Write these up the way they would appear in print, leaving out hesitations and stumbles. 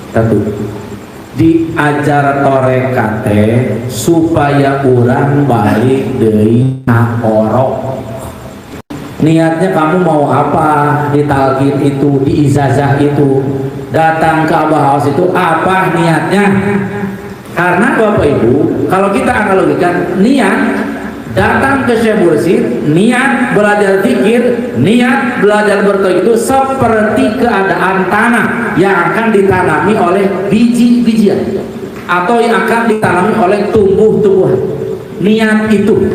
Satu, diajar torekat supaya orang balik deui ka orok. Niatnya kamu mau apa di talqin itu, di ijazah itu, datang ke Abah Aos itu apa niatnya? Karena Bapak Ibu, kalau kita analogikan niat datang ke Syekh Mursyid, niat belajar zikir, niat belajar bertauhid itu seperti keadaan tanah yang akan ditanami oleh biji-bijian atau yang akan ditanami oleh tumbuh-tumbuhan. Niat itu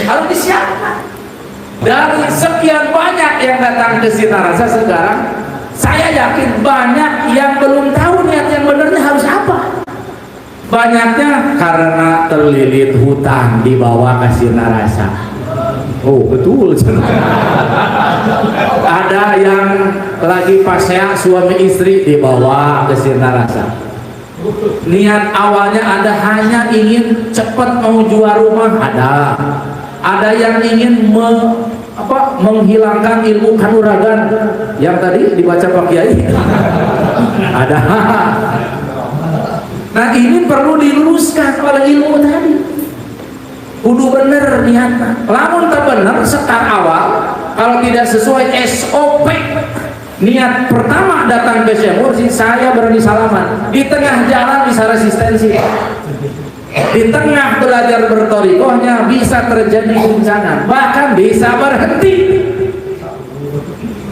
harus disiapkan. Dari sekian banyak yang datang ke Sinarasa sekarang, saya yakin banyak yang belum tahu niat yang benarnya harus apa. Banyaknya karena terlilit hutang dibawa ke Sinarasa. Oh betul. Ada yang lagi pasea suami istri dibawa ke Sinarasa. Niat awalnya ada hanya ingin cepat mau jual rumah, ada yang ingin menghilangkan ilmu kanuragan yang tadi dibaca Pak Kiai. Ada. Nah ini perlu diluruskan oleh ilmu tadi. Kudu bener niatnya. Lamun tak bener sekar awal, kalau tidak sesuai SOP, niat pertama datang ke Syekh Mursyid, saya berani salaman. Di tengah jalan bisa resistensi. Di tengah belajar bertorikohnya bisa terjadi bencana, bahkan bisa berhenti.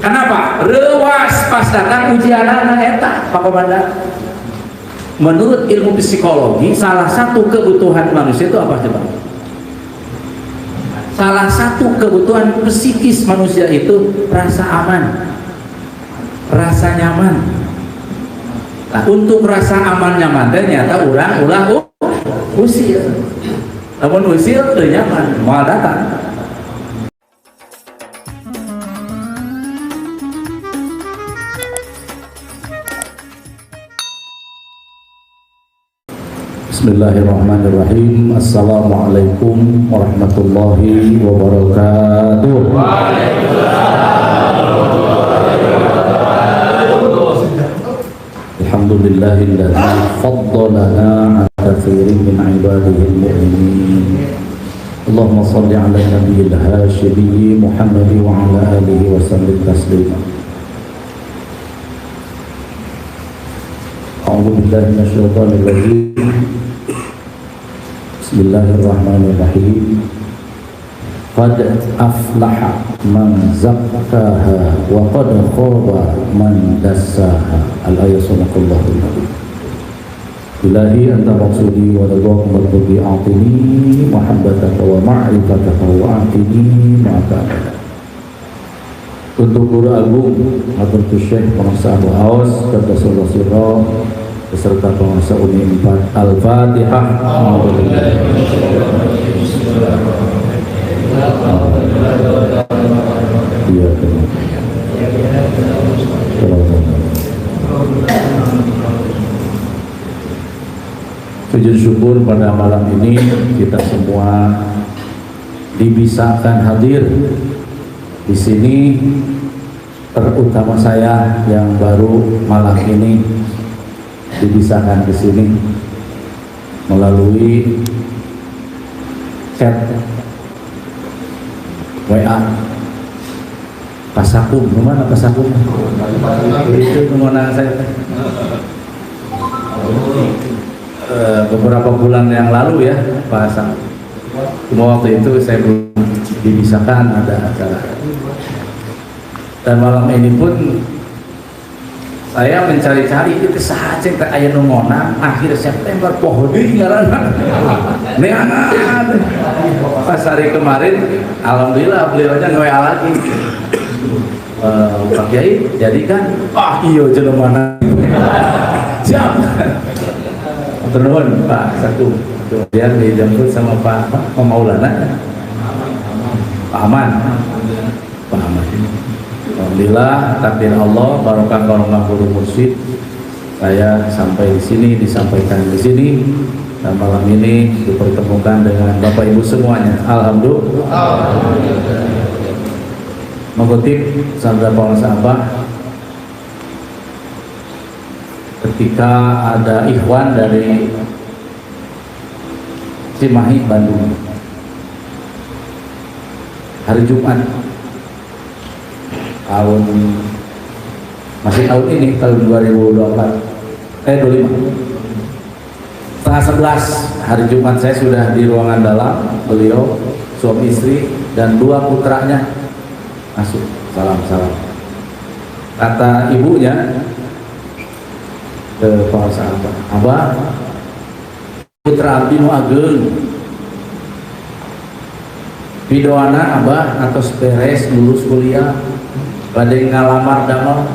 Kenapa? Rewas pas datang ujian eta Pak Komandan. Menurut ilmu psikologi, salah satu kebutuhan manusia itu apa coba? Salah satu kebutuhan psikis manusia itu rasa aman, rasa nyaman. Nah, untuk rasa aman nyaman ternyata ulah usil. Namun usil teu nyaman, moal datang. Bismillahirrahmanirrahim. Assalamualaikum warahmatullahi wabarakatuh. Alhamdulillahilladzi faddalana ala katsirin min ibadihil mu'minin. Allahumma shalli ala nabiyil hasyimi Muhammad wa ala alihi wa sallim taslima. A'udzu billahi minasyaitonir rajim. Bismillahirrahmanirrahim. Qad aflaha man zakkaha wa qad khaba man dassaha. Al-ayat sadaqallahul adzim. Ilahi anta maksudi wa ridhakum warzuqni a'tini mahabbataka wa ma'rifataka wa a'tini ma'aka. Untuk Guru Agung Hadratus Syekh Penguasa Abu Aos Qaddasallahu sirra beserta penguasa Uni 4. Al-Fatihah. Iya, sujud syukur pada malam ini kita semua dibisakan hadir di sini, terutama saya yang baru malam ini dibisakan di sini melalui chat WA Pasakum. Mana Pasakum? Itu nomor saya. Beberapa bulan yang lalu ya Pak Hasan. Cuma waktu itu saya belum dibisakan ada acara. Dan malam ini pun saya mencari-cari itu saja ke aya nomorna akhir September pohon deui ngaranna. Neangan. Pas hari kemarin alhamdulillah beliaunya nge-WA lagi. Pak Kiai jadikan iya jelemana. Siap. Terus Pak satu kemudian dijemput sama Pak Maulana, Pak Aman. Alhamdulillah takdir Allah barokah Guru Mursyid saya sampai di sini, disampaikan di sini, dan malam ini dipertemukan dengan Bapak Ibu semuanya. Alhamdulillah. Mengutip sabda Paulus apa? ketika ada ikhwan dari Cimahi, Bandung, hari Jumat tahun ini tahun 2024 25 setengah 11 hari Jumat saya sudah di ruangan dalam, beliau suami istri dan 2 putranya masuk. Salam kata ibunya ke Pak Sahabat, Abah putra abdi nu ageung pidoana Abah atos beres lulus kuliah bade ngalamar damel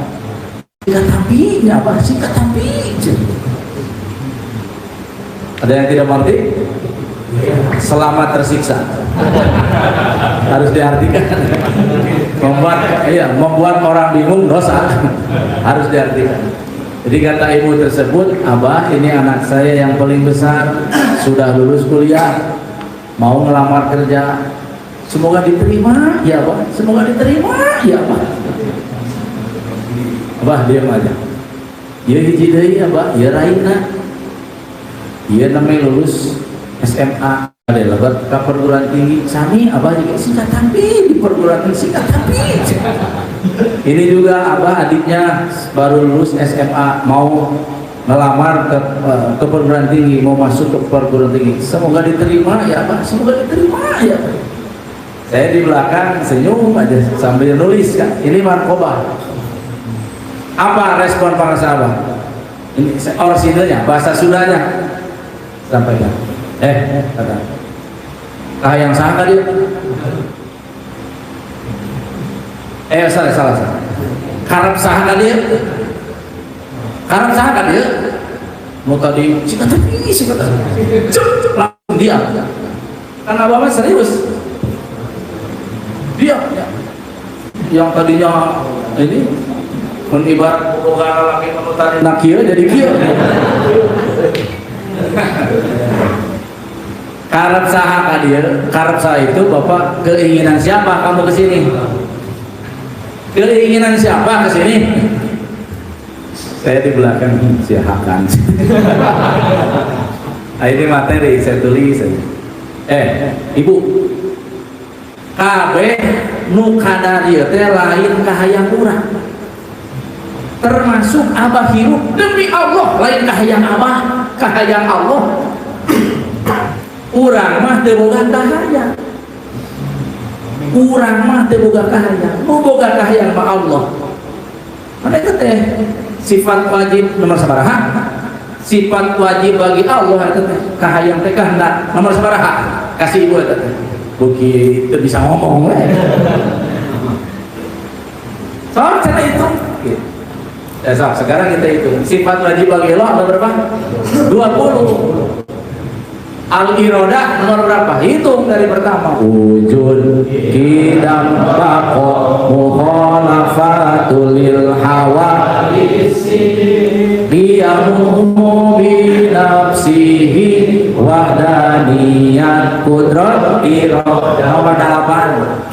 singkat tapi Abah singkat tapi. Ada yang tidak mengerti? Selamat tersiksa. Harus diartikan. Membuat orang bingung dosa. Harus diartikan. Jadi kata ibu tersebut, Abah ini anak saya yang paling besar, sudah lulus kuliah, mau ngelamar kerja. Semoga diterima, ya Abah. Semoga diterima, ya Abah. Abah diam aja. Ya hiji deui Abah, ya raina. Dia namanya lulus SMA, ada lebat ke perguruan tinggi. Sami Abah juga singkat tapi di perguruan tinggi singkat tapi. Ini juga Abah adiknya baru lulus SMA, mau ngelamar ke perguruan tinggi, mau masuk ke perguruan tinggi. Semoga diterima ya Abah, semoga diterima ya. Saya di belakang senyum aja sambil nulis kan. Ini markobah. Apa respon para sahabat? Ini orisinalnya, bahasa Sundanya. Sampaikan. Kata. Yang salah tadi. Salah. Karep saha tadi. Karep saha tadi. Mau tadi singkat. Langsung diam. Karena Bapak serius. Diam. Yang tadinya ini ibarat boga laki menutari nak kieu jadi kieu. Karep saha kadir, karep saha itu Bapak keinginan siapa kamu kesini? Keinginan siapa kesini? Saya di belakang siahakan. Ini materi saya tulis. Ibu, kabeh nu kadarieu teh lain kahayang urang. Termasuk Abah hirup demi Allah lain kahayang Abah, kahayang Allah. Urang mah teu boga kahayang. Urang mah teu boga kahayang. Nu boga kahayang mah Allah. Mereka teh sifat wajib nomor sabaraha? Sifat wajib bagi Allah eta teh kahayang teh kehendak nomor sabaraha? Kasih ibu eta teh. Buki teu bisa ngomong we. Soal cara itu. Sekarang kita hitung sifat wajib bagi Allah ada berapa? 20. Al-irodah nomor berapa? Hitung dari pertama. Wujud kidam bako mukhalafatul lil hawa diyamuhu binafsihi wahdaniyat kudrat irodah. Nomor 8.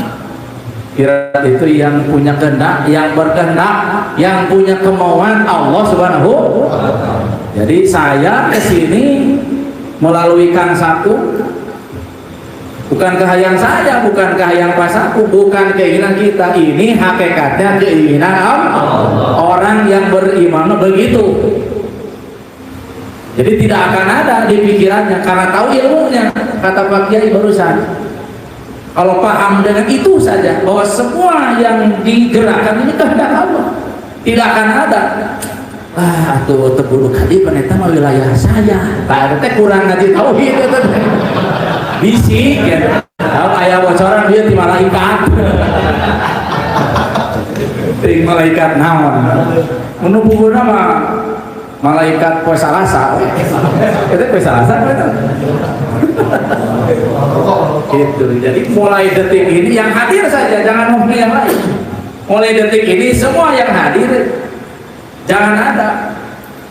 Irodah itu yang punya kehendak, yang berkehendak, yang punya kemauan Allah Subhanahu wa ta'ala. Jadi saya kesini melalui Kang Saku, bukan kahayang saya, bukan kahayang pasaku, bukan keinginan kita. Ini hakikatnya keinginan Allah. Orang yang beriman begitu. Jadi tidak akan ada di pikirannya karena tahu ilmunya. Kata Pak Kiai barusan, kalau paham dengan itu saja bahwa semua yang digerakkan ini kehendak Allah, tidak akan ada tuh terburu kali peneta mah wilayah saya. Pak teh kurang ngaji tauhid eta teh. Bisi ya. Tahu aya bocoran dia ti malaikat. Ting malaikat naon? Mun buburna mah malaikat poe Salasa. Eta poe Salasa eta. Gitu. Jadi mulai detik ini yang hadir saja, jangan ngomong yang lain. Mulai detik ini semua yang hadir jangan ada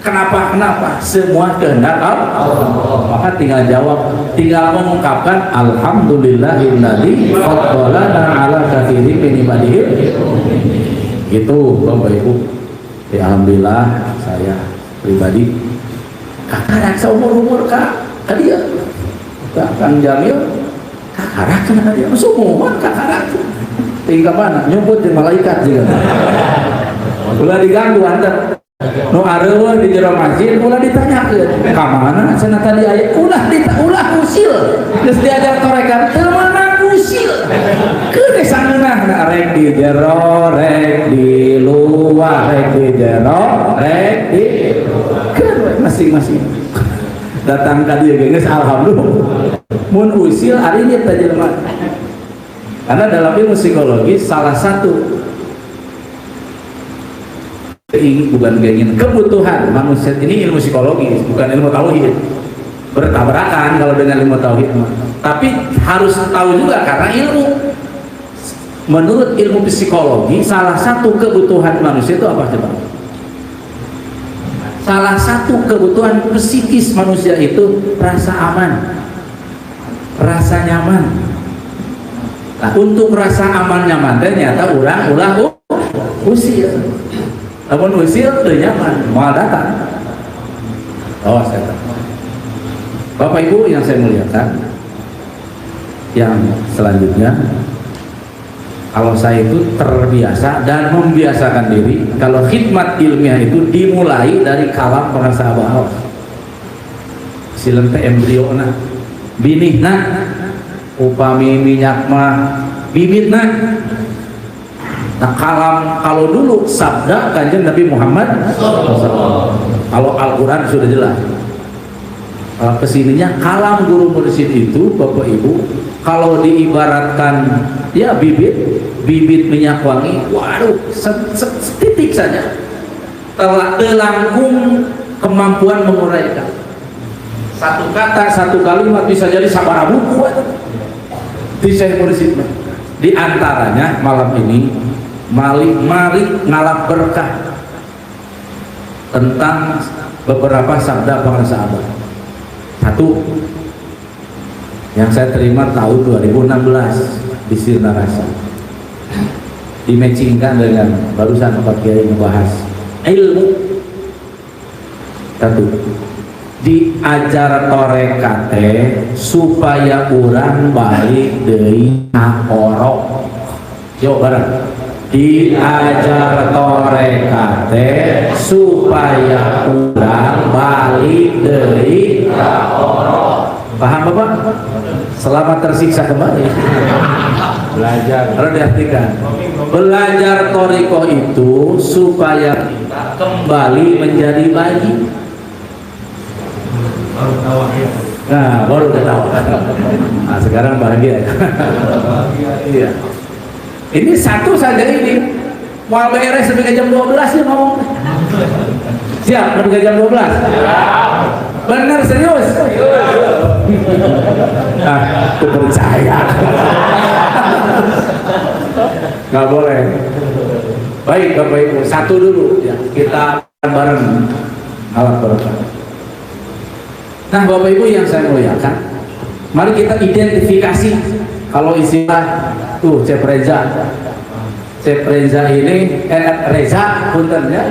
kenapa semua kehendak Allah. Maka tinggal jawab, tinggal mengungkapkan alhamdulillahilladzi faddalana ala katsirin min ibadihi. Gitu Bapak Ibu. Ya, alhamdulillah saya pribadi kakarak seumur kak dia Kang Jamil kakarak kena dia semua kakarak tinggal mana nyumput di malaikat juga ulah diganggu anda nu areueuh di jero masjid ulah ditanyakeun ka mana cenah tadi aya ulah usil geus diajar torekan teu mana usil keun sangeunah rek di jero rek di luar rek di jero rek di keun masing-masing datang ka dieu geus alhamdulillah mun usil ari nya teh jelema karena dalam ilmu psikologi salah satu bukan keinginan, kebutuhan manusia ini ilmu psikologi bukan ilmu tauhid, bertabrakan kalau dengan ilmu tauhid, tapi harus tahu juga karena ilmu menurut ilmu psikologi salah satu kebutuhan manusia itu apa coba? Salah satu kebutuhan psikis manusia itu rasa aman, rasa nyaman. Nah, untuk rasa aman nyaman ternyata ulah usil. Namun usil udah nyaman, mau datang. Oh, saya tahu. Bapak Ibu yang saya muliakan, yang selanjutnya, kalau saya itu terbiasa dan membiasakan diri, kalau khidmat ilmiah itu dimulai dari kalam pengasah bahwa silem teh embriona, binihna, upami minyak mah bibitna. Nah kalau dulu sabda kanjeng Nabi Muhammad kalau Al-Quran sudah jelas kesininya kalam guru mursyid itu Bapak Ibu kalau diibaratkan ya bibit minyak wangi, waduh setitik saja telah telangkung kemampuan menguraikan satu kata satu kalimat bisa jadi sabara buku di Syekh Mursyid. Di antaranya malam ini mari ngalap berkah tentang beberapa sabda para sahabat. Satu yang saya terima tahun 2016 di Sirna Rasa, dimatchingkan dengan barusan Pak Kiai membahas ilmu. Satu, diajar torekat supaya orang balik deui ka orok. Yuk bareng. Diajar torekat supaya orang balik deui ka orok. Paham Bapak? Selamat tersiksa kembali. Belajar. Harus diartikan. Belajar toriko itu supaya kita kembali menjadi bayi. Nah, baru ketawa. Nah, sekarang bahagia. Iya. Ini satu saja ini. Mau beres sampai jam 12 ya ngomong. Siap sampai jam 12? Benar serius? Ah, aku percaya. Nggak boleh. Baik Bapak Ibu, satu dulu ya. Kita bareng alat berkah. Nah Bapak Ibu yang saya muliakan, mari kita identifikasi kalau istilah tuh Cep Reza ini Reza punten ya.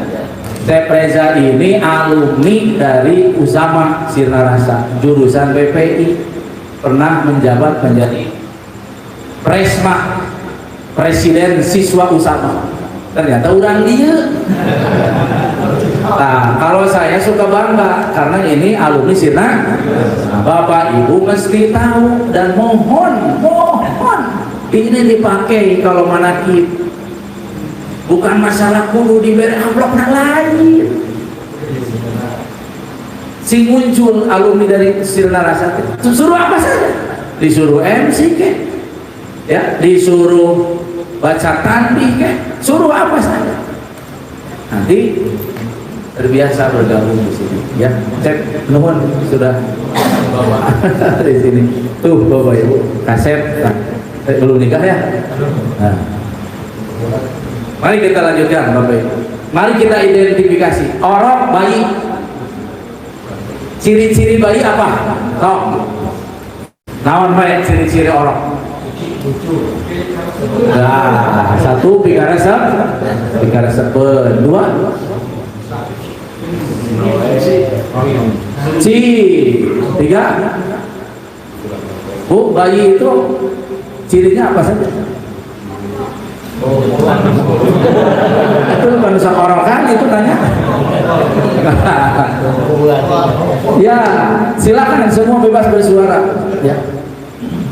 Cep Reza ini alumni dari Usama Sirna Rasa, jurusan PPI, pernah menjabat menjadi Presma, Presiden Siswa Usama. Ternyata orang dia. Nah, kalau saya suka bangga karena ini alumni Sirna. Nah, Bapak Ibu mesti tahu dan mohon ini dipakai kalau manakib. Bukan masalah kudu diberi amplop lain. Si muncul alumni dari Sirna Rasa, suruh apa saja? Disuruh MC ke? Ya, disuruh baca tanding ke? Suruh apa saja? Nanti terbiasa bergabung di sini ya. Cek nuhun sudah di sini tuh Bapak Ibu kaset belum nikah ya. Nah, mari kita lanjutkan Bapak Ibu. Mari kita identifikasi orok bayi. Ciri-ciri bayi apa? Tok. Naon bae ciri-ciri orok? Nah, satu pikara sepen, dua Si tiga. Bu, bayi itu cirinya apa saja? Itu bukan seorokan itu tanya. Ya, silakan semua bebas bersuara. Ya.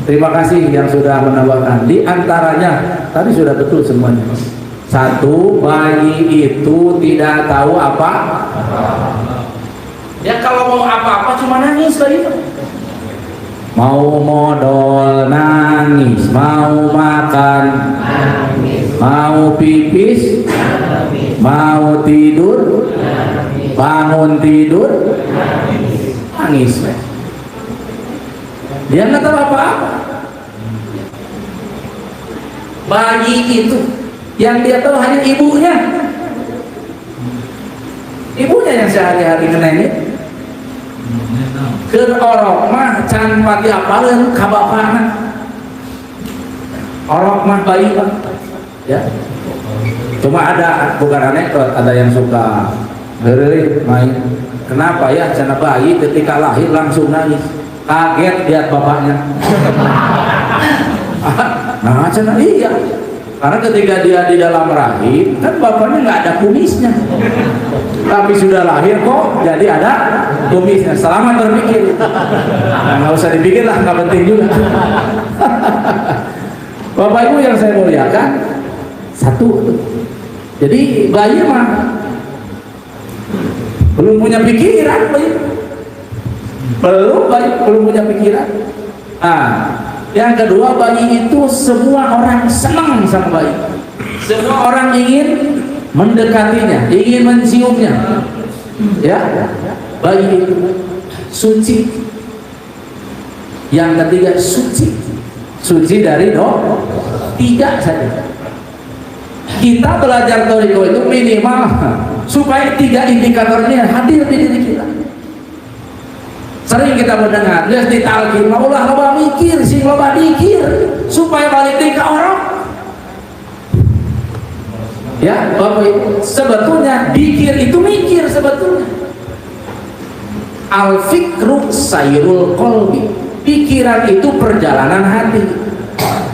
Terima kasih yang sudah menambahkan. Di antaranya tadi sudah betul semuanya. Satu, bayi itu tidak tahu apa. Ya kalau mau apa-apa cuma nangis bayi itu. Mau modal nangis, mau makan nangis, mau pipis nangis, mau tidur nangis, bangun tidur nangis. Dia nggak tahu apa-apa. Bayi itu yang dia tahu hanya ibunya. Ibunya yang sehari-hari kena ini. Keur orok mah can pati apaleun ka bapana. Orok mah bayi Pak. Ya. Cuma ada bukan anekdot, ada yang suka heureuy main. Kenapa ya cenah bayi ketika lahir langsung nangis. Kaget lihat bapaknya. Nah, cenah iya. Karena ketika dia di dalam rahim, kan bapaknya nggak ada kumisnya. Tapi sudah lahir kok jadi ada kumisnya. Selamat berpikir. Nah, nggak usah dipikir lah, nggak penting juga. Bapak Ibu yang saya muliakan, satu. Jadi bayi mah belum punya pikiran, bayi. Belum punya pikiran. Yang kedua, bayi itu semua orang senang sama bayi. Semua orang ingin mendekatinya, ingin menciumnya. Ya, bayi itu suci. Yang ketiga suci. Suci dari tiga saja. Kita belajar Toriko itu minimal supaya tiga indikatornya hadir di diri kita. Sering kita mendengar, lihat di talqin, maulah loba mikir, sing loba dikir, supaya balik ke orang. Ya, Bapak Ibu, sebetulnya dikir itu mikir sebetulnya. Al-fikru sayrul qalbi. Pikiran itu perjalanan hati.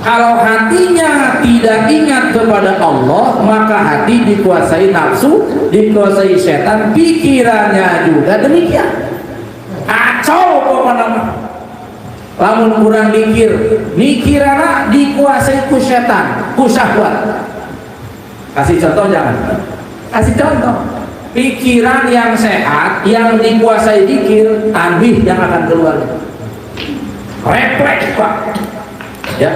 Kalau hatinya tidak ingat kepada Allah, maka hati dikuasai nafsu, dikuasai setan, pikirannya juga demikian. Kacau pokoknya. Lamun kurang mikirana dikuasai ku setan, ku syahwat. Kasih contoh jangan. Kasih contoh. Pikiran yang sehat, yang dikuasai zikir, tanbih yang akan keluar. Refleks Pak. Ya,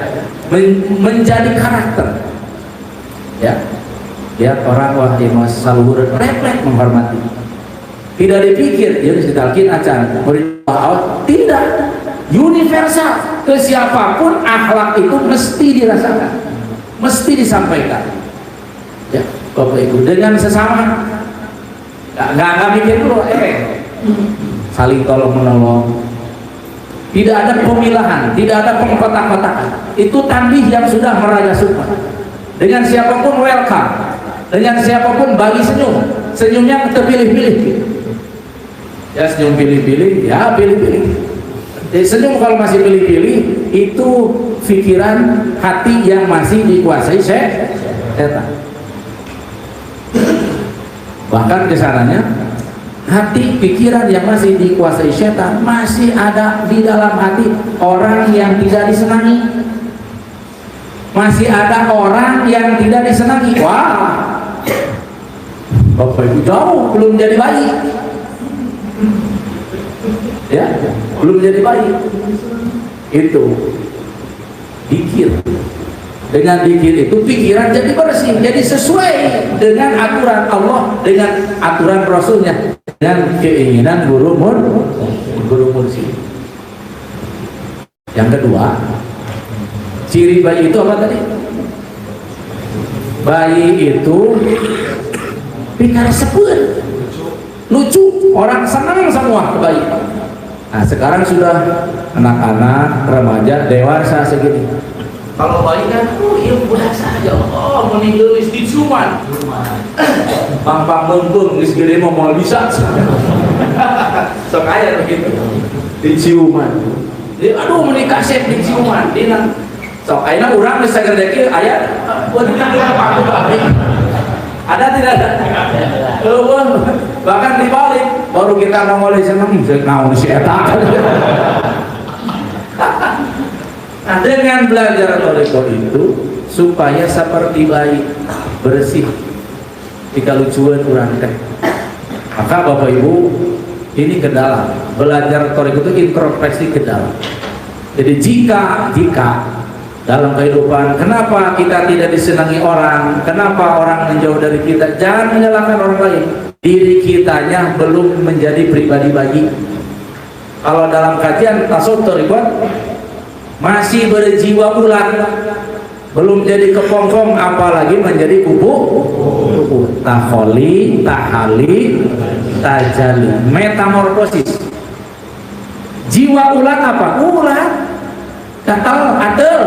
menjadi karakter. Ya. Lihat orang wah mas saluhur refleks menghormati. Tidak dipikir, ya ditalkin acan, tidak, universal. Ke siapapun akhlak itu mesti dirasakan, mesti disampaikan. Ya, Bapak Ibu, dengan sesama, nggak mikir dulu, saling tolong menolong. Tidak ada pemilahan, tidak ada pengkotak-kotakan. Itu tandih yang sudah meraja sumpah. Dengan siapapun welcome, dengan siapapun bagi senyum, senyumnya terpilih-pilih. Ya senyum pilih-pilih, ya pilih-pilih. Senyum kalau masih pilih-pilih itu pikiran hati yang masih dikuasai setan. Bahkan kesananya hati pikiran yang masih dikuasai setan masih ada di dalam hati orang yang tidak disenangi. Masih ada orang yang tidak disenangi. Wah, Bapak Ibu jauh belum jadi bayi. Ya, belum jadi bayi. Itu dikir. Dengan dikir itu pikiran jadi bersih, jadi sesuai dengan aturan Allah, dengan aturan Rasulnya, dengan keinginan guru mursyid. Yang kedua, ciri bayi itu apa tadi? Bayi itu pikir sepun, lucu, orang senang semua bayi. Nah sekarang sudah anak-anak, remaja, dewasa segini. Kalau bayi kan, iya biasa aja. Oh, meninggal di suman. Pang-pang lempung, di segini mau bisa. sok aya begitu di ciuman. Jadi aduh menikah sih di ciuman dina sok ayeuna urang geus sagede kieu aya buat apa ada tidak ada bahkan dibalik baru kita nongol di sana naon si eta. Nah, dengan belajar toriko itu supaya seperti bayi bersih jika lucuan kurang teh, maka Bapak Ibu ini ke dalam belajar toriko itu introspeksi ke dalam. Jadi jika dalam kehidupan kenapa kita tidak disenangi orang, kenapa orang menjauh dari kita, jangan menyalahkan orang lain, diri kitanya belum menjadi pribadi bayi. Kalau dalam kajian tasawuf toriko masih berjiwa ular, belum jadi kepompong, apalagi menjadi kupu taholi, tahali, tajali, metamorfosis. Jiwa ular apa? Ular gatal, adel.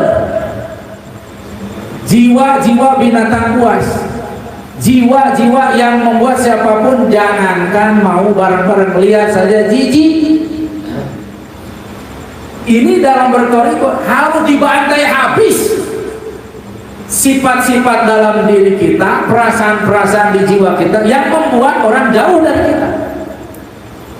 Jiwa-jiwa binatang buas, jiwa-jiwa yang membuat siapapun jangankan mau barang-barang lihat saja jijik. Ini dalam bertoriko harus dibantai habis sifat-sifat dalam diri kita, perasaan-perasaan di jiwa kita yang membuat orang jauh dari kita.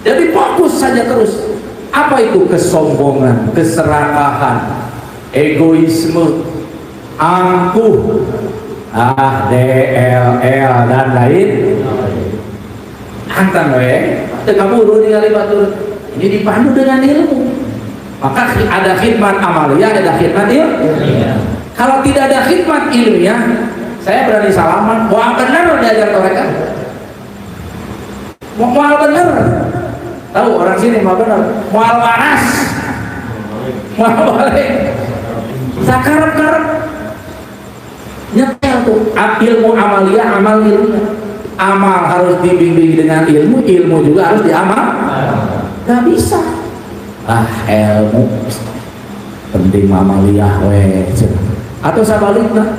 Jadi fokus saja terus. Apa itu? Kesombongan, keserakahan, egoisme, angkuh, DLL dan lain. Hantam we, tekaburu ningali batur. Ini dipandu dengan ilmu. Maka ada khidmat amaliyah, ada khidmat ilmiah. Kalau tidak ada khidmat ilmiah, saya berani salaman, wah benar diajar mereka. Mual benar. Tahu orang sini mual benar. Mual panas. Mual balik. Sakarep-karep. Nyetel tuh. Ilmu amaliyah, amal ilmiah. Amal harus dibimbing dengan ilmu, ilmu juga harus diamal. Gak bisa. Ilmu penting amaliyah we atau sebaliknya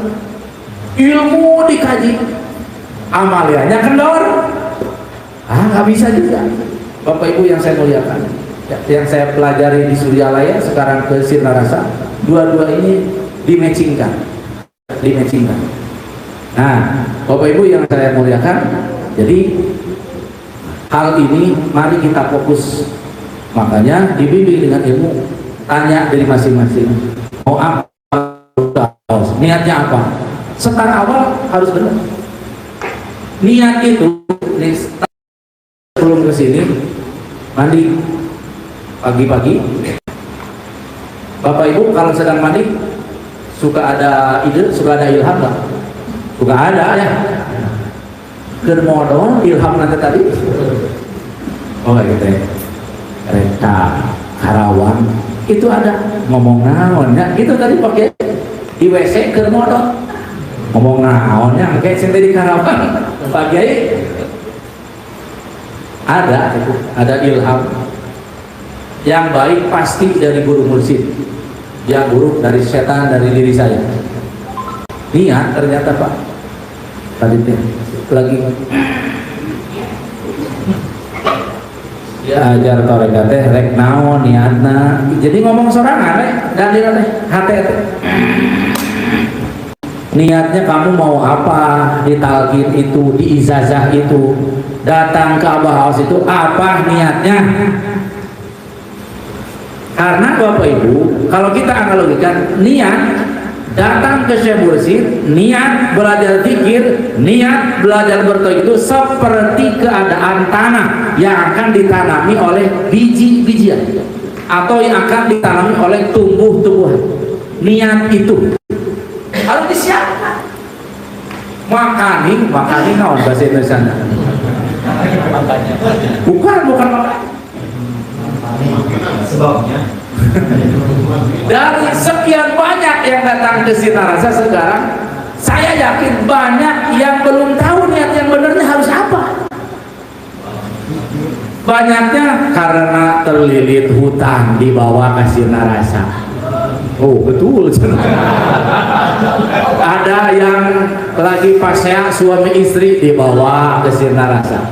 ilmu dikaji amaliyahnya kendor nggak bisa juga. Bapak Ibu yang saya muliakan, yang saya pelajari di Suryalaya sekarang ke Sinarasa, dua-dua ini dimatchingkan. Nah Bapak Ibu yang saya muliakan, jadi hal ini mari kita fokus. Makanya dibimbing dengan ilmu, tanya dari masing-masing mau apa, niatnya apa. Start awal harus benar. Niat itu sebelum kesini mandi pagi-pagi. Bapak Ibu kalau sedang mandi suka ada ide, suka ada ilham nggak? Suka ada ya. Kermodon ilham nanti tadi. Oh gitu ya. Reka Karawang itu ada ngomong naonnya itu tadi pakai di WC ke modal ngomong naonnya kayak sendiri di Karawang Pak Kiai ada ilham yang baik pasti dari guru mursyid, yang buruk dari setan, dari diri saya. Niat ternyata Pak tadi lagi ya ajar toreka teh rek naon niatna jadi ngomong sorangan rek dan dia teh hati niatnya kamu mau apa di talqin itu, di ijazah itu, datang ke Abah Haus itu apa niatnya. Karena Bapak Ibu kalau kita analogikan niat datang ke Syekh Mursyid, niat belajar zikir, niat belajar bertauhid itu seperti keadaan tanah yang akan ditanami oleh biji-bijian atau yang akan ditanami oleh tumbuh-tumbuhan. Niat itu harus disiapkan. Makani naon bahasa Indonesia? Bukan makan. Sebabnya dari sekian banyak yang datang ke Sinarasa sekarang, saya yakin banyak yang belum tahu niat yang benarnya harus apa. Banyaknya karena terlilit hutang dibawa ke Sinarasa. Oh betul. Ada yang lagi pasnya suami istri dibawa ke Sinarasa.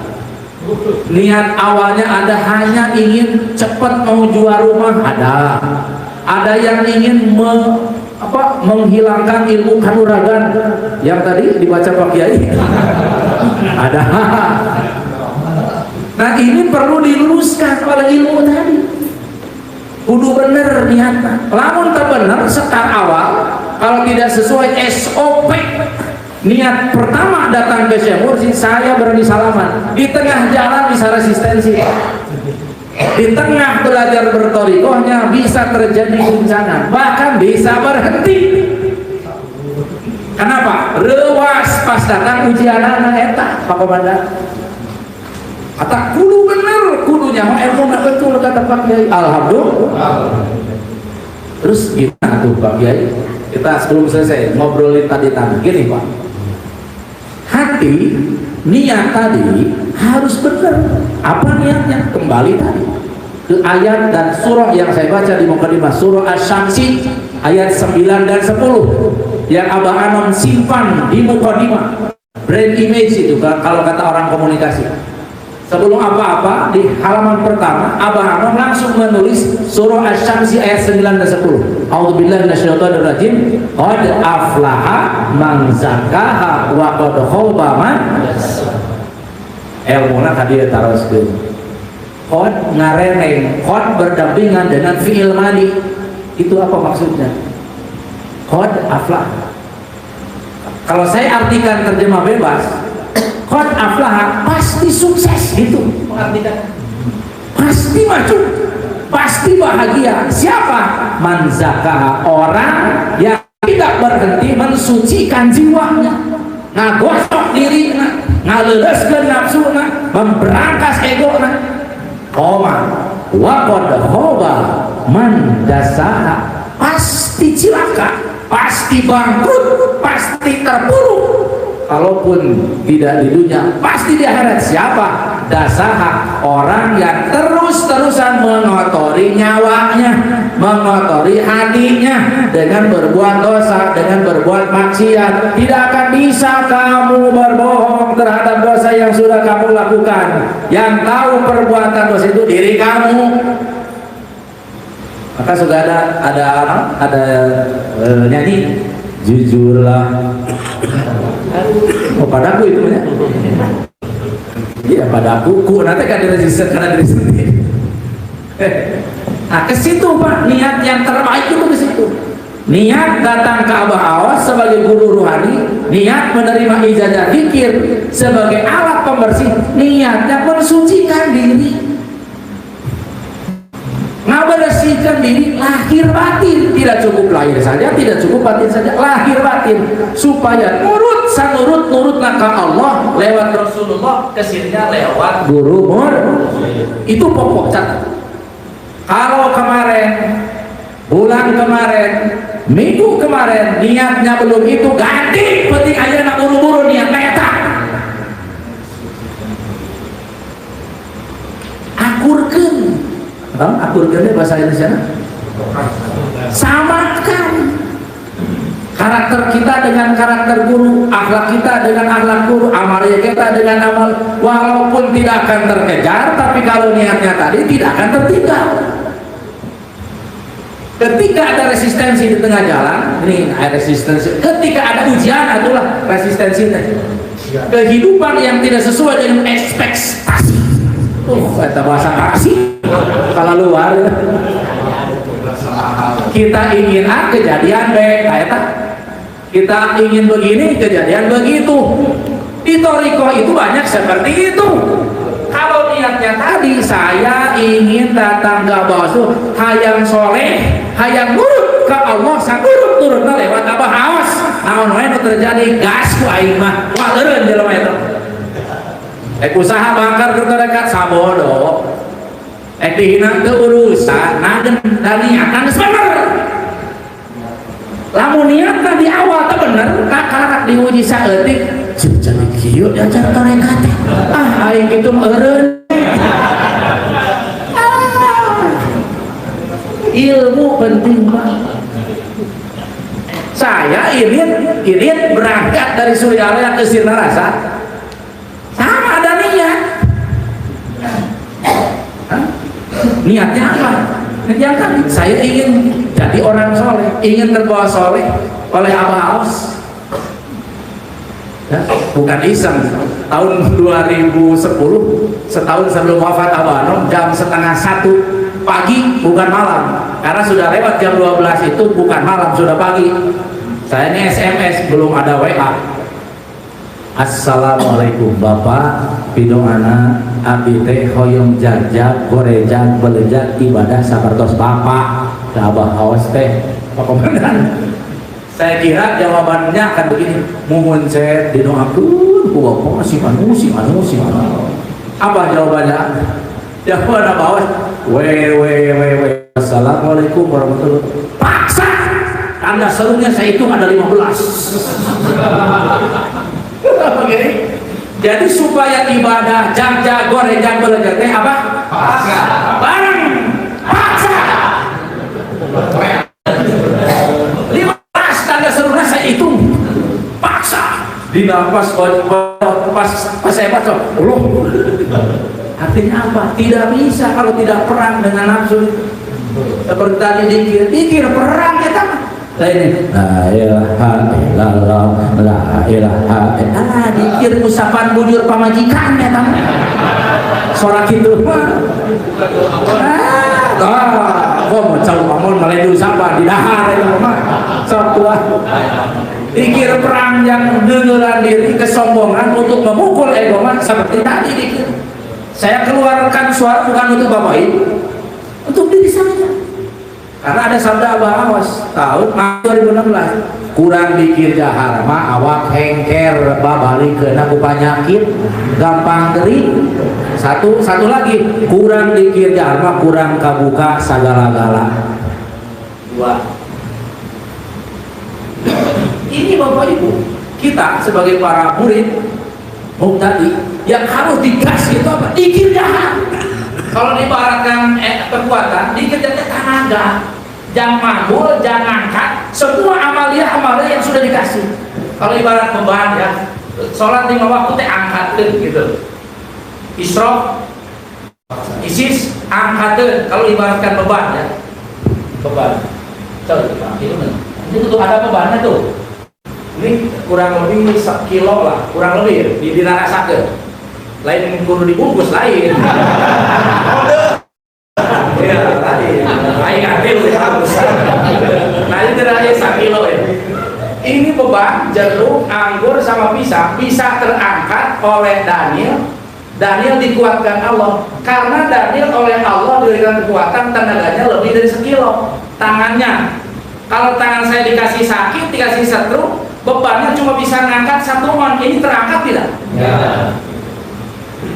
Niat awalnya ada hanya ingin cepat mau jual rumah, ada yang ingin menghilangkan ilmu kanuragan yang tadi dibaca Pak Kiai. Ada. Nah ini perlu diluruskan oleh ilmu tadi. Kudu bener niatnya. Lamun tak bener sekar awal, kalau tidak sesuai SOP, niat pertama datang ke Syekh Mursi, saya berani salaman. Di tengah jalan bisa resistensi. Di tengah belajar bertorikohnya bisa terjadi guncangan, bahkan bisa berhenti. Kenapa? Rewas pas datang ujian anak eta, Pak Komandan. Kata kudu bener, kudunya ilmu betul kata Pak Kiai. Alhamdulillah. Terus gimana tuh Pak Kiai? Kita sebelum selesai ngobrolin tadi gini Pak. Hati, niat tadi harus benar. Apa niatnya? Kembali tadi ke ayat dan surah yang saya baca di mukadimah, surah Asy-Syamsi ayat 9 dan 10 yang Abah Anom simpan di mukadimah. Brain image itu kalau kata orang komunikasi. Sebelum apa-apa di halaman pertama Abah Anom langsung menulis surah Asy-Syamsi ayat 9 dan 10. A'udzubillahi minasyaitonir rajim. Qad aflaha man zakkaha wa qad khaba man dassaha. Ilmuna kadieu taroskeun. Qad ngareneng, qad berdampingan dengan fi'il madi. Itu apa maksudnya? Qad aflaha. Kalau saya artikan terjemah bebas, qad aflaha pasti sukses gitu mengartikan. Pasti maju, pasti bahagia. Siapa? Man zakkaha, orang yang tidak berhenti mensucikan jiwanya, ngagosok dirinya, ngaleuleskeun nafsuna, memberangkas egona. Koma wa qad khaba man dassaha, pasti cilaka, pasti bangkrut, pasti terpuruk. Kalaupun tidak di dunia, pasti di akhirat. Siapa? Dasaha, orang yang terus-terusan mengotori nyawanya, mengotori hatinya dengan berbuat dosa, dengan berbuat maksiat. Tidak akan bisa kamu berbohong terhadap dosa yang sudah kamu lakukan. Yang tahu perbuatan dosa itu diri kamu. Maka sudah ada nyanyi, jujurlah. Oh padaku itu ya. Iya padaku, nanti kan diresisten karena diri sendiri. Nah ke situ Pak, niat yang terbaik itu ke situ. Niat datang ke Abah Awas sebagai guru ruhani, niat menerima ijazah zikir sebagai alat pembersih, niatnya mensucikan diri. Membersihkan diri lahir batin, tidak cukup lahir saja, tidak cukup batin saja, lahir batin, supaya nurut ke Allah lewat Rasulullah, kesininya lewat guru itu pokok catat. Kalau kemarin, bulan kemarin, minggu kemarin niatnya belum itu, ganti, penting aja nak buru-buru niat eta. Akurkeun. Akurkeun bahasa Indonesia samakan karakter kita dengan karakter guru, akhlak kita dengan akhlak guru, amalnya kita dengan amal. Walaupun tidak akan terkejar, tapi kalau niatnya tadi tidak akan tertinggal. Ketika ada resistensi di tengah jalan, ini ada resistensi. Ketika ada ujian, itulah resistensinya. Kehidupan yang tidak sesuai dengan ekspektasi. Kata bahasa kasih kalau luar kita ingin A, kejadian B. Kita ingin begini, kejadian begitu. Di Thariqah itu banyak seperti itu. Kalau niatnya tadi, saya ingin datang ke bawah, hayang soleh, hayang nurut ke Allah, sang nurut lewat Abah Awas. Naon wae nu terjadi gas ku aing mah waleureun jelema eta. Usaha bangkar ke dekat sabodo, dihina ke urusan, nagen dan niatan bener. Lamun niat di awal tak bener, kakak diuji saeutik, jadi kieu diajar tarekat. Aing kitu eureun. Ilmu penting banget. Saya irit berangkat dari Suryalaya ke Sinarasa. Niatnya apa? Yang saya ingin jadi orang soleh, ingin terbawa soleh oleh Abah Aos. Ya, bukan iseng. Tahun 2010, setahun sebelum wafat Abah Anom, jam 12:30 pagi, bukan malam, karena sudah lewat jam 12 itu bukan malam, sudah pagi. Saya ini SMS, belum ada WA. Assalamualaikum Bapak, pidung anak abdi teh hoyong jajak gorejak belejak ibadah sapertos Bapak ke Abah Aos teh Pak Komandan. Saya kira jawabannya akan begini, mumun saya didoakeun ku Bapak si manu. Apa jawabannya? Jawaban Abah Aos, we. Assalamualaikum warahmatullahi wabarakatuh. Paksa Anda serunya saya hitung ada 15. Begini. Jadi supaya ibadah jam gorejang belajar teh apa? Paksa. Bareng. Paksa. 15 tanda serunya saya hitung. Paksa. Dinafas pas saya baca, Allah. Artinya apa? Tidak bisa kalau tidak perang dengan nafsu. Seperti tadi dikir perang kita. Lainnya la ilaha illallah la ilaha illallah dikir usapan bujur pamajikan ya tamu sorak itu kok mau cau mamon meledu usapan di dahar itu mah sok tua dikir perang yang dengeran diri kesombongan untuk memukul ego seperti tadi dikir saya keluarkan suara bukan untuk Bapak Ibu, untuk diri saya. Karena ada sabda Abah Aos tahun 2016, kurang dikir jahar mah awak hengker babalik kena ku penyakit gampang kering. Satu lagi, kurang dikir jahar mah kurang kabuka sagala-gala. 2. Ini Bapak Ibu, kita sebagai para murid mubtadi yang harus dikasih itu apa? Dikir jahar. Kalau diibaratkan kekuatan, dikejar tenaga, jam manggul, jam angkat, semua amalia yang sudah dikasih. Kalau ibarat beban ya, sholat 5 waktu teh angkatin gitu. Isrof, isis, angkatin. Kalau ibaratkan beban ya, beban. Coba ini tuh ada bebannya tuh. Ini kurang lebih 1 kilo lah, kurang lebih dinarasakeun. Lain kudu dibungkus lain. Ya, tadi. Lain adil harus. Nah, ini terakhir 1 kilo ya. Ini beban jeruk, anggur sama pisang bisa terangkat oleh Daniel. Daniel dikuatkan Allah. Karena Daniel oleh Allah diberikan kekuatan tenaganya lebih dari 1 kilo. Tangannya. Kalau tangan saya dikasih sakit, dikasih stroke, bebannya cuma bisa ngangkat 1 on. Ini terangkat tidak? Ya.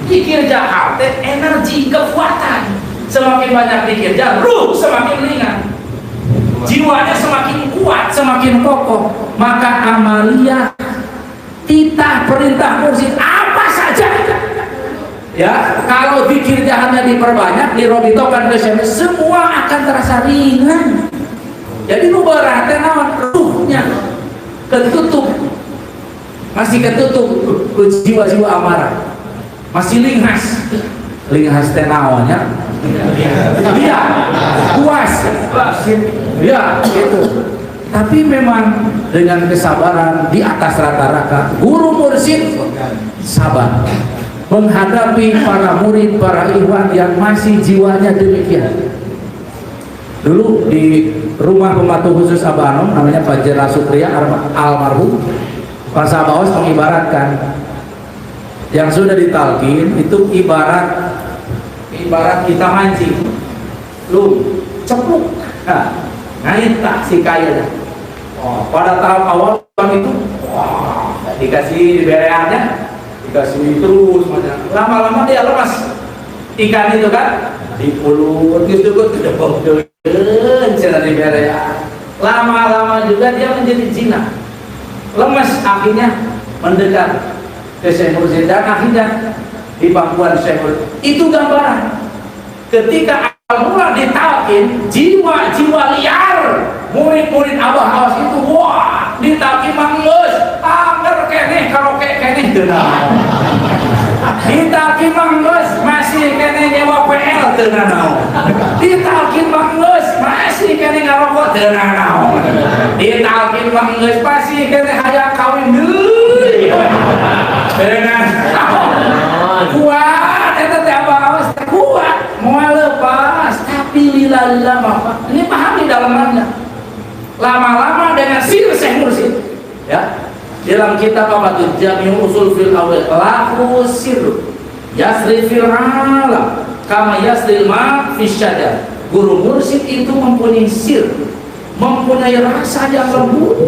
Dikir jahar energi kekuatan, semakin banyak dikir jahar ruh semakin ringan, jiwanya semakin kuat, semakin kokoh. Maka amalia titah perintah mursyid apa saja ya, kalau dikir jaharnya diperbanyak, dirobitokan ke sana, semua akan terasa ringan. Jadi lu berarti nawan ruhnya ketutup, masih ketutup jiwa-jiwa amarah, masih linghas tenawanya dia puas ya gitu. Tapi memang dengan kesabaran di atas rata-rata, guru mursyid sabar menghadapi para murid, para ikhwan yang masih jiwanya demikian. Dulu di rumah pembantu khusus Abah Anom namanya Pak Jera Sukriya almarhum, Pak Abah Aos mengibaratkan yang sudah ditalkin itu ibarat kita mancing, lu cepluk, tak si kayanya. Pada tahap awal itu, dikasih bereannya, dikasih terus, lama-lama dia lemas ikan itu kan, dipulut, gitu, lama-lama juga dia menjadi jinak, lemas, akhirnya mendekat ke Syekh Mursyid dan akhirnya di pangkuan Syekh Mursyid. Itu gambaran ketika mula ditalkin, jiwa-jiwa liar murid-murid Abah Aos itu wah ditalkin manggeus anger keneh karo keneh deuna ditalkin manggeus mas masih kena nyewa PL tenan naon. Ditalkin mah geus masih kena ngarokok tenan naon. Ditalkin mah geus masih kena hayang kawin deui. Tenan naon. Kuat eta teh awas kuat moal lepas tapi lillah mah. Ini pahami dalamannya. Lama-lama dengan sir Syekh Mursyid ya. Dalam kitab apa tuh Jami'ul Usul fil Awal lahu sirr yasri fil alam kama yasri ma fis syadar. Guru mursyid itu mempunyai sir, mempunyai rasa yang lembut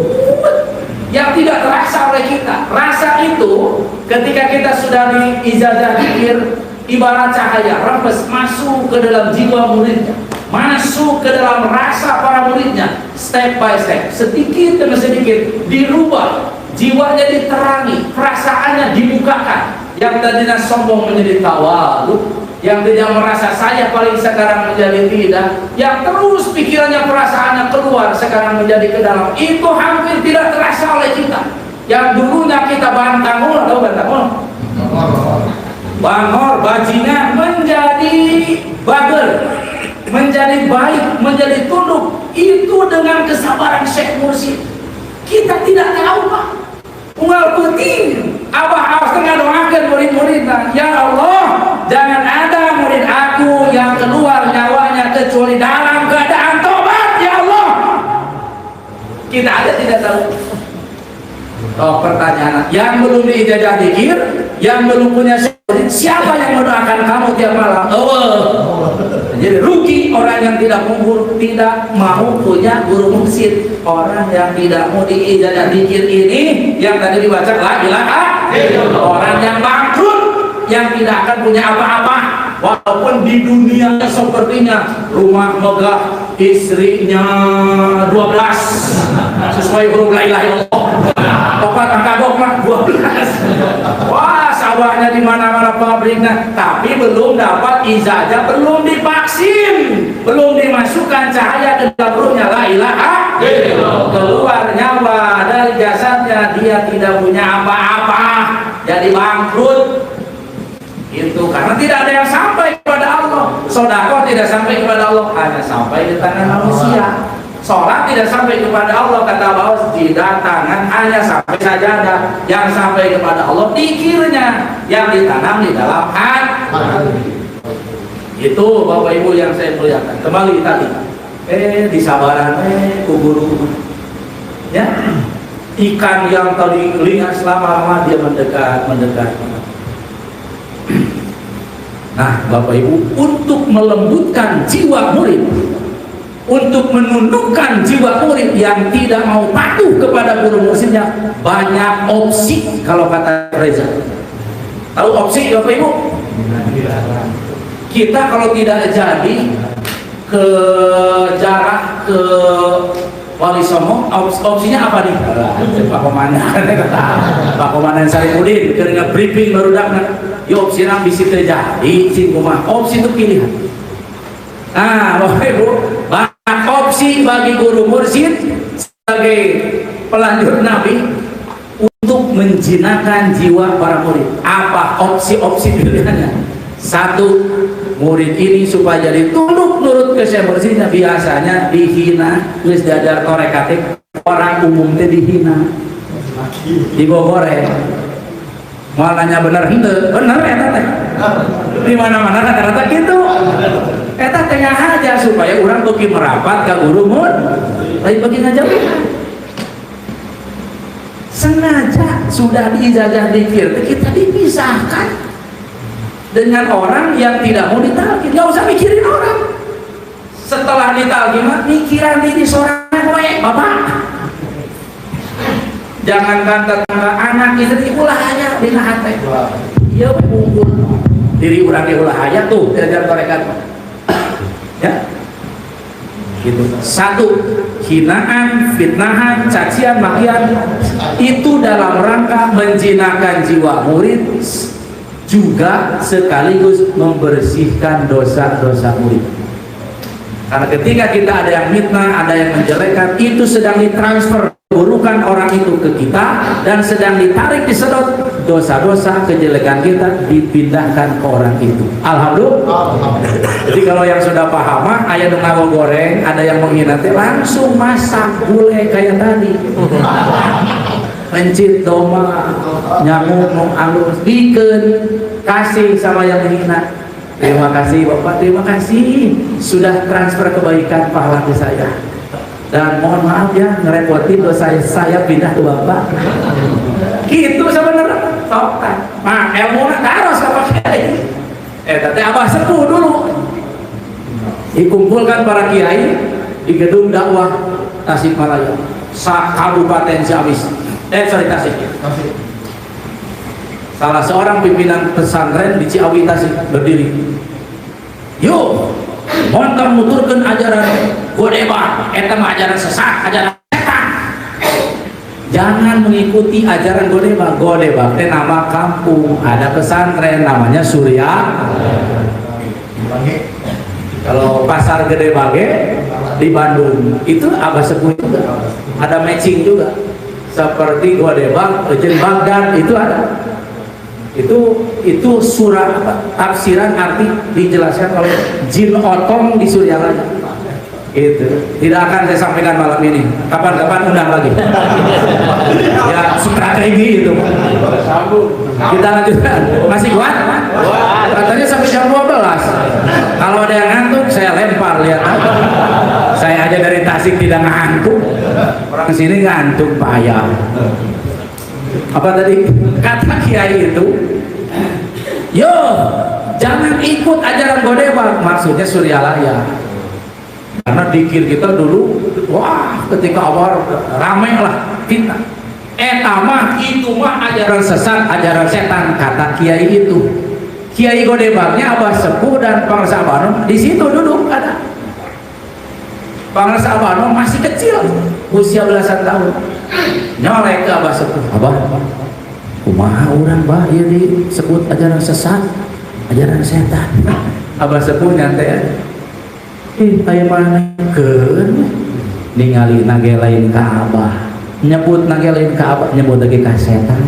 yang tidak terasa oleh kita. Rasa itu ketika kita sudah diijazah zikir ibarat cahaya rembes masuk ke dalam jiwa muridnya, masuk ke dalam rasa para muridnya, step by step, sedikit demi sedikit dirubah. Jiwanya diterangi, perasaannya dibukakan. Yang tadinya sombong menjadi tawadhu, yang tidak merasa saya paling sekarang menjadi tidak, yang terus pikirannya perasaannya keluar sekarang menjadi ke dalam. Itu hampir tidak terasa oleh kita. Yang dulunya kita bantangul, atau bantangul, bangor, bajingan menjadi bager, menjadi baik, menjadi tunduk. Itu dengan kesabaran Syekh Mursyid. Kita tidak tahu Pak. Unggal penting Abah harus ngadoakeun murid-muridna, ya Allah, jangan ada murid aku yang keluar nyawanya kecuali dalam keadaan tobat, ya Allah. Kita ada tidak tahu. Oh, pertanyaan yang belum diijazah zikir, yang belum punya murid, siapa yang mendoakan kamu tiap malam? Jadi rugi orang yang tidak mau punya guru mursyid. Orang yang tidak mau diijazah zikir ini yang tadi dibaca la ilaha illallah. Orang yang bangkrut, yang tidak akan punya apa-apa walaupun di dunia sepertinya rumah megah, istrinya 12 sesuai huruf la ilaha illallah. Opat angkabok mah 12. Wah, sawahnya di mana-mana pabriknya, tapi belum dapat ijazah, belum divaksin, belum dimasukkan cahaya ke dalam ruhnya la ilaha illallah. Keluar nyawa dari jasadnya, dia tidak punya apa-apa, jadi bangkrut. Itu karena tidak ada yang sampai kepada Allah. Sedekah tidak sampai kepada Allah, hanya sampai di tangan manusia. Sholat tidak sampai kepada Allah, kata bahwa tidak, tangan hanya sampai sajadah. Yang sampai kepada Allah zikirnya yang ditanam di dalam hati. Itu Bapak Ibu yang saya muliakan. Kembali tadi, disabaran, kuburu, ya, ikan yang tadi lihat selama-lama dia mendekat. Nah, Bapak Ibu, untuk melembutkan jiwa murid, untuk menundukkan jiwa murid yang tidak mau patuh kepada guru mursyidnya, banyak opsi. Kalau kata Reza, tahu opsi Bapak Ibu? Kita kalau tidak jadi ke jarak ke Wali Songo, opsinya apa nih? Pak Komandan Saripudin kena briefing baru dakna. Yo opsi nang bisi teu jadi cing kumaha. Opsi itu pilihan. Nah, Bapak Ibu, banyak opsi bagi guru mursyid sebagai pelanjut Nabi untuk menjinakkan jiwa para murid. Apa opsi-opsi pilihannya? Satu, murid ini supaya jadi tunduk nurut ke Syekh Mursyidnya, biasanya dihina, geus dadar torekatik, orang umum teh dihina, digogore. Malahnya bener henteu, bener eta teh. Di mana-mana rata-rata gitu. Eta tengah aja supaya orang beuki merapat ka guru murid, lain bagi ngajauhan. Sengaja sudah diijazah zikir, kita dipisahkan dengan orang yang tidak mau ditalkin. Nggak usah mikirin orang. Setelah ditalkin, mikiran diri seorang gue, Bapak. Jangankan tetangga, anak istri ulah aja dina hate. Ieu unggul diri urang di ulah aja tuh diajar tarekat. Ya. Gitu. Satu, hinaan, fitnahan, cacian, makian itu dalam rangka menjinakkan jiwa murid, juga sekaligus membersihkan dosa-dosa murid. Karena ketika kita ada yang fitnah, ada yang menjelekkan, itu sedang ditransfer keburukan orang itu ke kita dan sedang ditarik disedot, dosa-dosa kejelekan kita dipindahkan ke orang itu. Alhamdulillah. Jadi kalau yang sudah paham mah aya nu ngagoreng, ada yang menghina teh langsung masak gulai kayak tadi. Mencit doma, nyamuk mau alus, bikin kasih sama yang menghina. Terima kasih Bapak, terima kasih sudah transfer kebaikan pahala ke saya. Dan mohon maaf ya ngerepotin dosa saya pindah ke Bapak. Gitu sebenarnya. Tokan. Nah, ilmu taros apa kiai? Tapi abah sepuh dulu. Dikumpulkan para kiai di gedung dakwah Tasikmalaya, Kabupaten Ciamis. Tasik. Salah seorang pimpinan pesantren di Ciawi Tasik berdiri. Yuk, montor muturkan ajaran godeba, eta mah ajaran sesat, ajaran setan. Jangan mengikuti ajaran godeba. Godeba teh nama kampung, ada pesantren namanya Surya. Kalau pasar Gede Bage di Bandung itu abah sepuh juga, ada matching juga. Seperti godeba, Jen Bagdad itu ada. Itu surah tafsiran arti dijelaskan oleh Jin Otong di Suryalaya. Itu tidak akan saya sampaikan malam ini. Kapan-kapan undang lagi. Ya strategi itu. Kita lanjutkan. Masih kuat? Katanya sampai jam 12. Kalau ada yang ngantuk saya lempar, lihat. Saya aja dari Tasik tidak ngantuk. Orang sini ngantuk payah. Apa tadi kata kiai itu? Yo, jangan ikut ajaran godeba, maksudnya Suryalaya. Karena dikir kita dulu, wah, ketika awal rame lah fitnah. Mah itu mah ajaran sesat, ajaran setan, kata kiai itu. Kiai godebanya abah sepuh dan Pangsa Abano di situ duduk ada. Pangsa Abano masih kecil, usia belasan tahun. Nyolek ke abah sepuh, abah kumaha urang bah ieu disebut ajaran sesat, ajaran setan. Abah sepuh nyantai aya mana keun ningali nage lain ka abah, nyebut nage lain ka abah, nyebut lagi ka setan.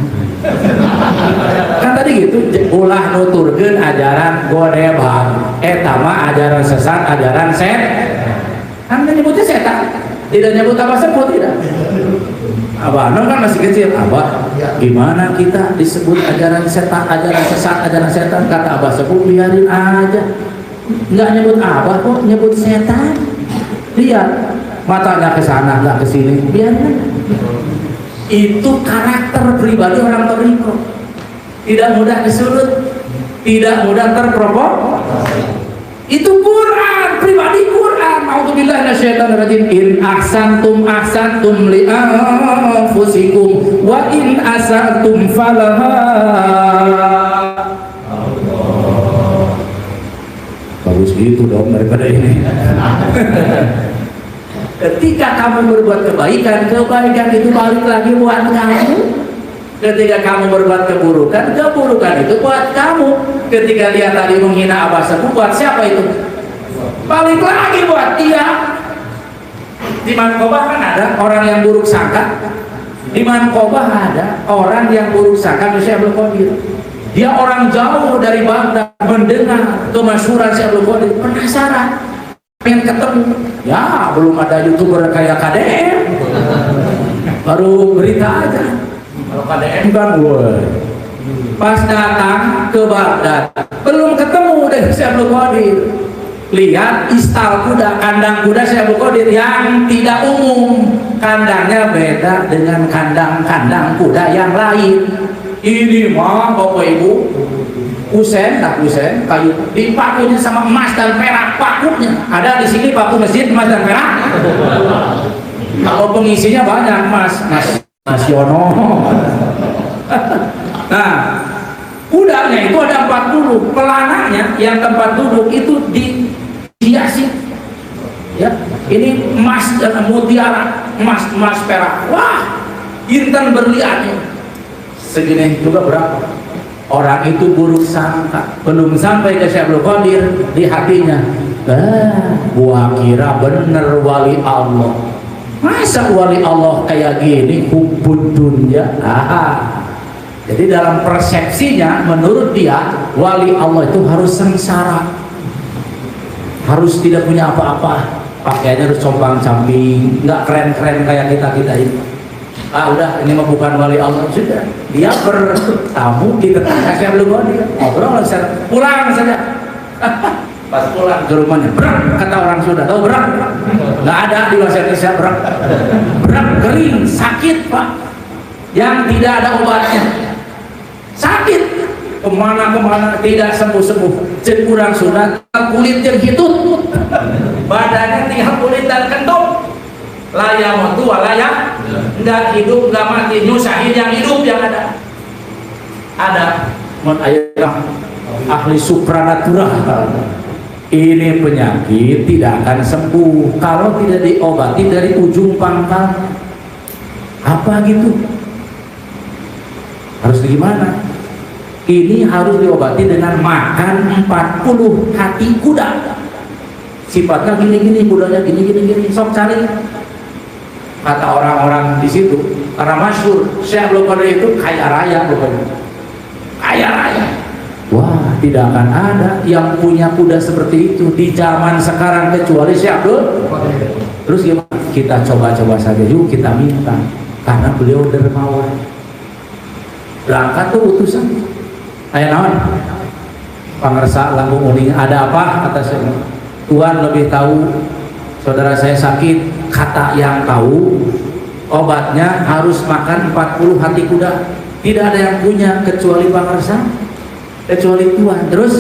Kan tadi gitu, ulah nuturkeun ajaran godeba, eta mah ajaran sesat, ajaran setan. Kan nyebutnya setan, tidak nyebut abah sepuh, tidak. Abah Anong kan masih kecil. Abah, gimana kita disebut ajaran setan, ajaran sesat, ajaran setan? Kata abah sepuh, biarin aja. Nggak nyebut abah kok, nyebut setan. Lihat, matanya ke sana, nggak ke sini. Biarin. Itu karakter pribadi orang toriko. Tidak mudah disulut, tidak mudah terprovokasi. Itu Quran, pribadi Quran. A'udzubillahi minasyaitonir rajim. In ahsantum li anfusikum wa in asatum falaha. Bagus gitu dong daripada ini. Ketika kamu berbuat kebaikan, kebaikan itu balik lagi buat kamu. Ketika kamu berbuat keburukan, keburukan itu buat kamu. Ketika dia tadi menghina abah sepuh, buat siapa itu? Balik lagi buat dia. Di Mankobah kan ada orang yang buruk sangka. Di Mankobah ada orang yang buruk sangka Syekh Abdul Qadir. Dia orang jauh dari Baghdad, mendengar kemasyhuran Syekh Abdul Qadir, penasaran, pengen ketemu. Ya belum ada YouTuber kayak KDM, baru berita aja. Kalau KDM kan pas datang ke Baghdad belum ketemu dengan Syekh Abdul Qadir. Lihat istal kuda, kandang kuda Syekh Abdul Qadir yang tidak umum, kandangnya beda dengan kandang-kandang kuda yang lain. Ini mah Bapak Ibu Usen, tak Usen kayu dipakunya sama emas dan perak, pakunya ada di sini, paku masjid emas dan perak. Kalau pengisinya banyak Mas Yono. Nah, kudanya itu ada 40, pelananya yang tempat duduk itu dihiasi. Ya, ini emas dan mutiara, emas perak. Wah, intan berliannya. Segini juga berapa? Orang itu buruk sangka, belum sampai ke Syekh Abdul Qadir, di hatinya, gua kira bener wali Allah. Masa wali Allah kayak gini hubbud dunya? Jadi dalam persepsinya menurut dia wali Allah itu harus sengsara, harus tidak punya apa-apa, pakaiannya harus compang-camping, nggak keren-keren kayak kita ini. Udah, ini mah bukan wali Allah. Sudah, dia bertamu di tetangga saya belum dia ngobrol saja, pulang saja. Pas pulang ke rumahnya, berak, kata orang sudah tahu berak, nggak ada di bahasa Indonesia berak, berak kering, sakit pak, yang tidak ada obatnya, sakit, kemana-kemana tidak sembuh-sembuh, kurang sudah kulit yang hitut, badannya tinggal kulit dan kentut, layak waktu layak, nggak hidup nggak mati, nyusahin yang hidup yang ada, ahli supranatural. Ini penyakit tidak akan sembuh kalau tidak diobati dari ujung pangkal. Apa gitu? Harus gimana? Ini harus diobati dengan makan 40 hati kuda. Sifatnya gini-gini, kudanya gini-gini, sok cari. Kata orang-orang di situ, karena masyhur, Syekh Abdul Qadir itu kaya raya, kaya raya. Wah, tidak akan ada yang punya kuda seperti itu di zaman sekarang kecuali Syekh Abdul. Terus gimana? Kita coba-coba saja, yuk kita minta, karena beliau dermawan. Berangkat tuh utusan, ayo naon, pangersa lambung uning, ada apa? Kata saya, Tuhan lebih tahu, saudara saya sakit, kata yang tahu, obatnya harus makan 40 hati kuda. Tidak ada yang punya kecuali pangersa, kecuali Tuhan. Terus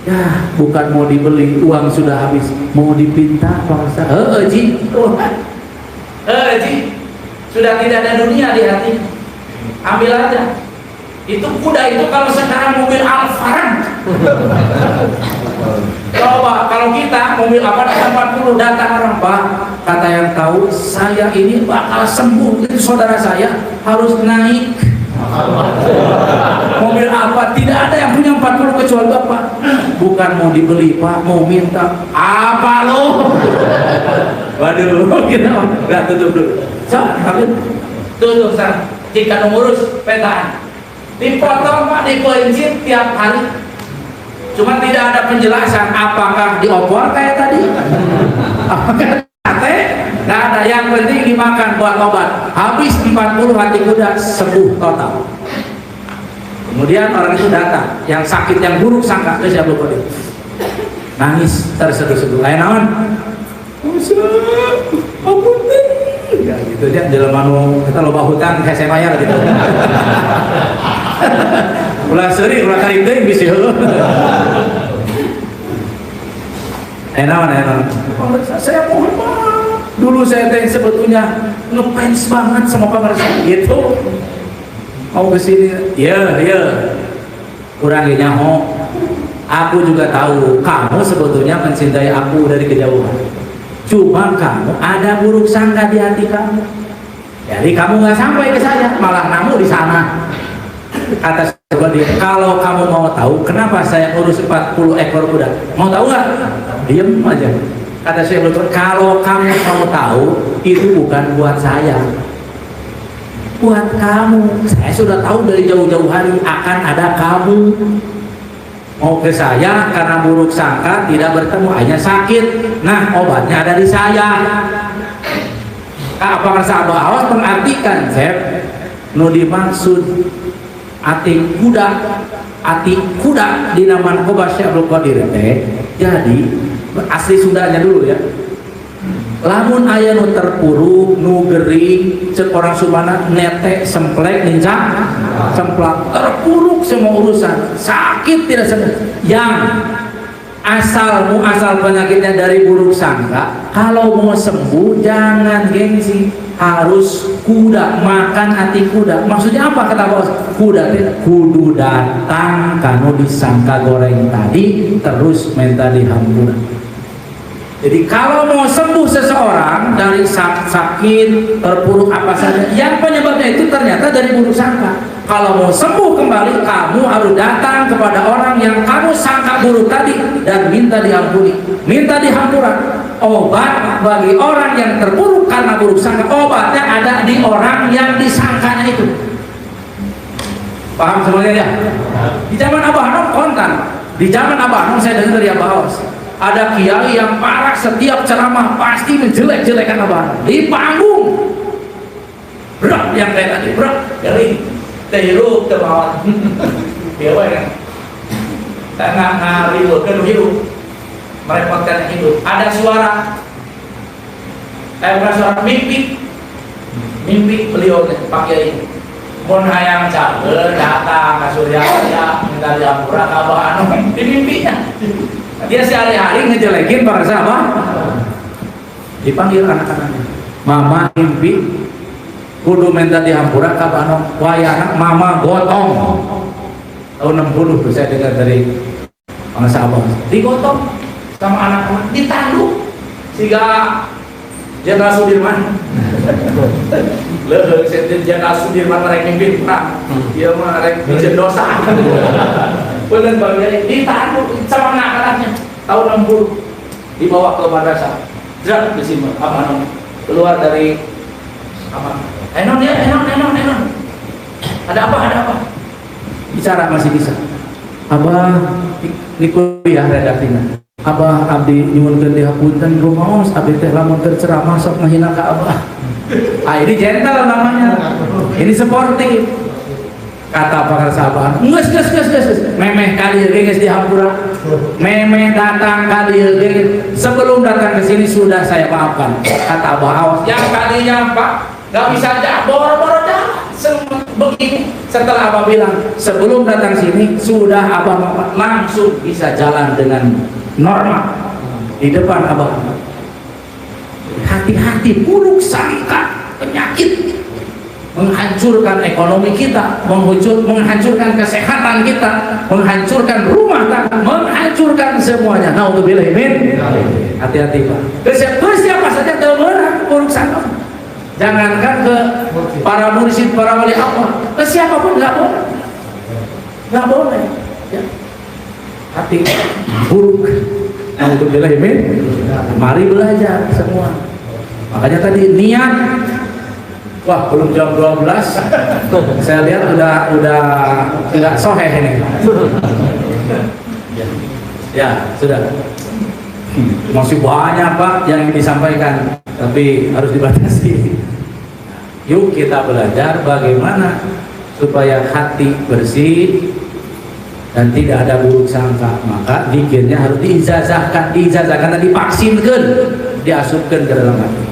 ya bukan mau dibeli, uang sudah habis, mau dipinta bangsa. Ji sudah tidak ada dunia di hati, ambil aja. Itu kuda itu kalau sekarang mobil Alphard. Coba kalau kita mobil apa 40 datang orang, Pak, kata yang tahu saya ini bakal sembuh, itu saudara saya harus naik mobil apa, tidak ada yang punya 40 kecuali Bapak. Bukan mau dibeli Pak, mau minta apa lo? Waduh, kita nggak tutup dulu. Tutup sana. Jika ngurus petaan, dipotong Pak, dipelincir tiap hari. Cuma tidak ada penjelasan apakah diopor kayak tadi, apakah sate, nggak ada. Yang penting dimakan buat obat. Habis 40 hati kuda, sembuh total. Kemudian orang itu datang, yang sakit, yang buruk sangka, terus Abdul Qadir nangis terseduh-seduh. Lain naon? Ampun deh. Ya gitu dia dalam manu kita loba hutang kayak saya bayar gitu. Ulah seri, ulah karim deui bisi heuh. Enak. Saya mohon maaf. Dulu saya teh sebetulnya ngefans banget sama pangersa gitu. Mau ke sini, iya, kurang nyaho. Aku juga tahu kamu sebetulnya mencintai aku dari kejauhan. Cuma kamu ada buruk sangka di hati kamu. Jadi kamu nggak sampai ke saya, malah kamu di sana. Kata dia, kalau kamu mau tahu kenapa saya urus 40 ekor kuda, mau tahu nggak? Diam aja. Kata saya, kalau kamu mau tahu itu bukan buat saya, buat kamu. Saya sudah tahu dari jauh-jauh hari akan ada kamu. Mau ke saya karena buruk sangka tidak bertemu, hanya sakit. Nah, obatnya ada di saya. Apa rasa Abah Awas mengartikan, Zeb, nu dimaksud ati kuda di nama Koba Syekh Abdul Qadir teh. Jadi asli Sundanya dulu ya. Lamun aya nu terpuruk, nu gering, cek orang Sumana netek, semplek, nincang, semplak, terpuruk semua urusan, sakit tidak sedih. Yang asal penyakitnya dari buruk sangka, kalau mau sembuh jangan gengsi, harus kuda, makan hati kuda. Maksudnya apa kata bos? Kuda kudu datang kanu disangka goreng tadi, terus minta dihampura. Jadi kalau mau sembuh seseorang dari sakit, terpuruk apa saja, yang penyebabnya itu ternyata dari buruk sangka. Kalau mau sembuh kembali, kamu harus datang kepada orang yang kamu sangka buruk tadi dan minta diampuni, minta dihampura. obat bagi orang yang terpuruk karena buruk sangka, obatnya ada di orang yang disangkanya itu. Paham semuanya ya? Di zaman Abah Nong kontan, di zaman Abah Nong saya dengar dari Abah Awas, ada kiai yang parah, setiap ceramah pasti menjelek-jelekan Abah Nong di panggung. Berat yang kayak tadi, berat, jadi terhirup terbawah. Dia kan? Tengah ngari hidup, merepotkan hidup. Ada suara, bukan suara, mimpi beliau pakai ini. Mun hayang cager datang ke Surya minta diampura ke Abah Nong di mimpinya. Dia sehari-hari ngejelekin para sahabat. Dipanggil anak-anaknya, mama mimpi kudu minta diampura ke Abah Nong. Wayana mama gotong. Tahun 60 saya dengar dari para sahabat. Digotong sama anak-anak, ditanduk sehingga Jenderal Sudirman leuheung sentin Jenderal Sudirman rek mimpin perang, dia mah rek bikin dosa. Bener banget, ditanduk sama anak-anaknya. Tahun 60 dibawa ke madrasah. Jerat di sini Abah Nong keluar dari kamar. Enon ya, enon. Ada apa? Bicara masih bisa. Abah di kuliah redaksinya. Abah abdi nyuwunkeun dihapunten rumaos abdi teh lamun terceramah sok ngahina ka Abah. Ini gentle namanya. Ini sportif. Kata para sahabat, geus. Memeh ka dieu geus dihampura. Memeh datang ka dieu sebelum datang ke sini sudah saya maafkan. Kata Abah Awas, yang tadinya Pak enggak bisa aja boro-boro jalan begini. Setelah Abah bilang sebelum datang sini sudah Abah maafkan, langsung bisa jalan dengan normal di depan Abah. Hati-hati, buruk sangka, penyakit menghancurkan ekonomi kita, menghancurkan kesehatan kita, menghancurkan rumah tangga, menghancurkan semuanya. Naudzubillah min. Hati-hati Pak. Ke siapa saja temenang buruk sangka. Jangankan ke para mursyid, para wali Allah, ke siapapun nggak boleh. Ya. Hati buruk. Naudzubillah min. Mari belajar semua. Makanya tadi niat. Wah, belum jam 12. Saya lihat udah enggak soheh ini. Ya, sudah. Masih banyak Pak yang disampaikan, tapi harus dibatasi. Yuk kita belajar bagaimana supaya hati bersih dan tidak ada buruk sangka. Maka zikirnya harus diijazahkan, dipaksinkan, diasupkan ke dalam hati.